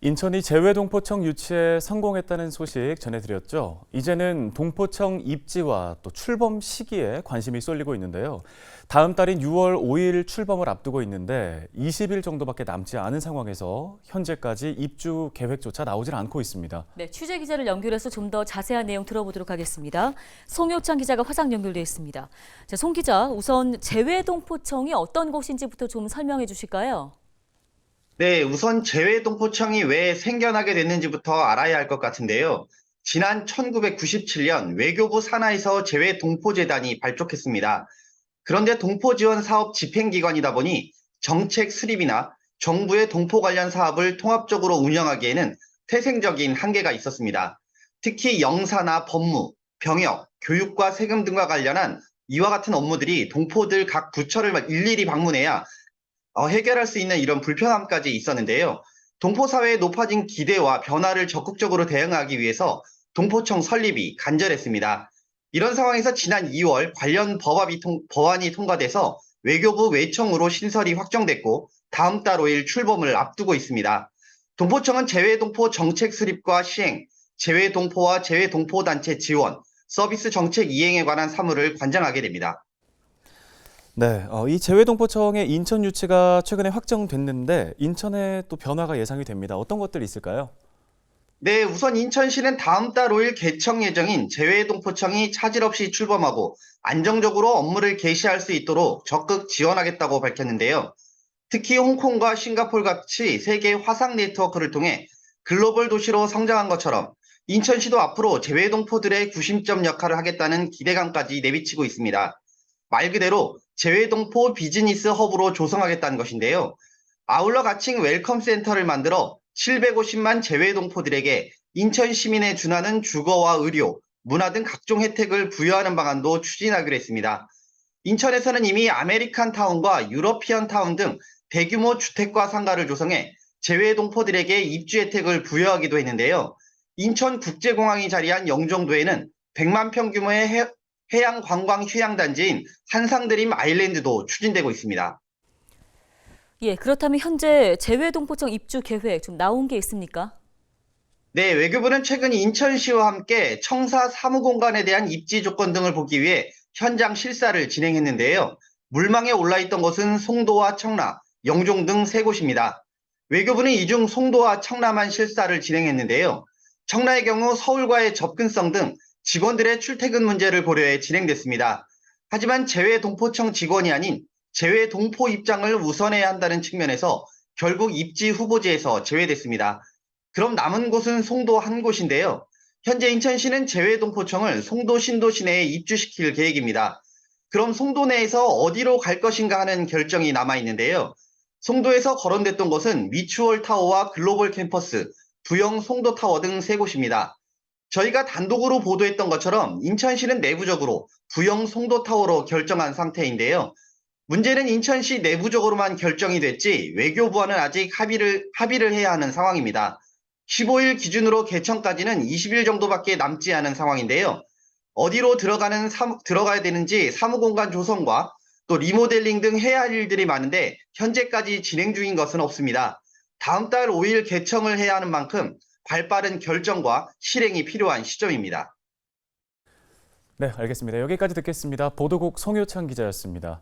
인천이 재외동포청 유치에 성공했다는 소식 전해드렸죠. 이제는 동포청 입지와 또 출범 시기에 관심이 쏠리고 있는데요. 다음 달인 6월 5일 출범을 앞두고 있는데 20일 정도밖에 남지 않은 상황에서 현재까지 입주 계획조차 나오질 않고 있습니다. 네, 취재 기자를 연결해서 좀 더 자세한 내용 들어보도록 하겠습니다. 송효창 기자가 화상 연결돼 있습니다. 자, 송 기자, 우선 재외동포청이 어떤 곳인지부터 좀 설명해 주실까요? 네, 우선 재외동포청이 왜 생겨나게 됐는지부터 알아야 할 것 같은데요. 지난 1997년 외교부 산하에서 재외동포재단이 발족했습니다. 그런데 동포지원 사업 집행기관이다 보니 정책 수립이나 정부의 동포 관련 사업을 통합적으로 운영하기에는 태생적인 한계가 있었습니다. 특히 영사나 법무, 병역, 교육과 세금 등과 관련한 이와 같은 업무들이 동포들 각 부처를 일일이 방문해야 해결할 수 있는 이런 불편함까지 있었는데요. 동포사회의 높아진 기대와 변화를 적극적으로 대응하기 위해서 동포청 설립이 간절했습니다. 이런 상황에서 지난 2월 관련 법안이 통과돼서 외교부 외청으로 신설이 확정됐고 다음 달 5일 출범을 앞두고 있습니다. 동포청은 재외동포 정책 수립과 시행, 재외동포와 재외동포단체 지원, 서비스 정책 이행에 관한 사무를 관장하게 됩니다. 네, 이 재외동포청의 인천 유치가 최근에 확정됐는데 인천에 또 변화가 예상이 됩니다. 어떤 것들이 있을까요? 네, 우선 인천시는 다음 달 5일 개청 예정인 재외동포청이 차질 없이 출범하고 안정적으로 업무를 개시할 수 있도록 적극 지원하겠다고 밝혔는데요. 특히 홍콩과 싱가포르 같이 세계 화상 네트워크를 통해 글로벌 도시로 성장한 것처럼 인천시도 앞으로 재외동포들의 구심점 역할을 하겠다는 기대감까지 내비치고 있습니다. 말 그대로 재외동포 비즈니스 허브로 조성하겠다는 것인데요. 아울러 가칭 웰컴 센터를 만들어 750만 재외동포들에게 인천 시민에 준하는 주거와 의료, 문화 등 각종 혜택을 부여하는 방안도 추진하기로 했습니다. 인천에서는 이미 아메리칸 타운과 유러피언 타운 등 대규모 주택과 상가를 조성해 재외동포들에게 입주 혜택을 부여하기도 했는데요. 인천국제공항이 자리한 영종도에는 100만 평 규모의 해양 관광 휴양단지인 한상드림 아일랜드도 추진되고 있습니다. 예, 그렇다면 현재 재외동포청 입주 계획 좀 나온 게 있습니까? 네, 외교부는 최근 인천시와 함께 청사 사무공간에 대한 입지 조건 등을 보기 위해 현장 실사를 진행했는데요. 물망에 올라있던 곳은 송도와 청라, 영종 등 세 곳입니다. 외교부는 이 중 송도와 청라만 실사를 진행했는데요. 청라의 경우 서울과의 접근성 등 직원들의 출퇴근 문제를 고려해 진행됐습니다. 하지만 재외동포청 직원이 아닌 재외동포 입장을 우선해야 한다는 측면에서 결국 입지 후보지에서 제외됐습니다. 그럼 남은 곳은 송도 한 곳인데요. 현재 인천시는 재외동포청을 송도 신도시 내에 입주시킬 계획입니다. 그럼 송도 내에서 어디로 갈 것인가 하는 결정이 남아 있는데요. 송도에서 거론됐던 곳은 미추홀 타워와 글로벌 캠퍼스, 부영 송도 타워 등 세 곳입니다. 저희가 단독으로 보도했던 것처럼 인천시는 내부적으로 부영 송도 타워로 결정한 상태인데요. 문제는 인천시 내부적으로만 결정이 됐지 외교부와는 아직 합의를 해야 하는 상황입니다. 15일 기준으로 개청까지는 20일 정도밖에 남지 않은 상황인데요. 어디로 들어가야 되는지 사무공간 조성과 또 리모델링 등 해야 할 일들이 많은데 현재까지 진행 중인 것은 없습니다. 다음 달 5일 개청을 해야 하는 만큼 발빠른 결정과 실행이 필요한 시점입니다. 네, 알겠습니다. 여기까지 듣겠습니다. 보도국 송효창 기자였습니다.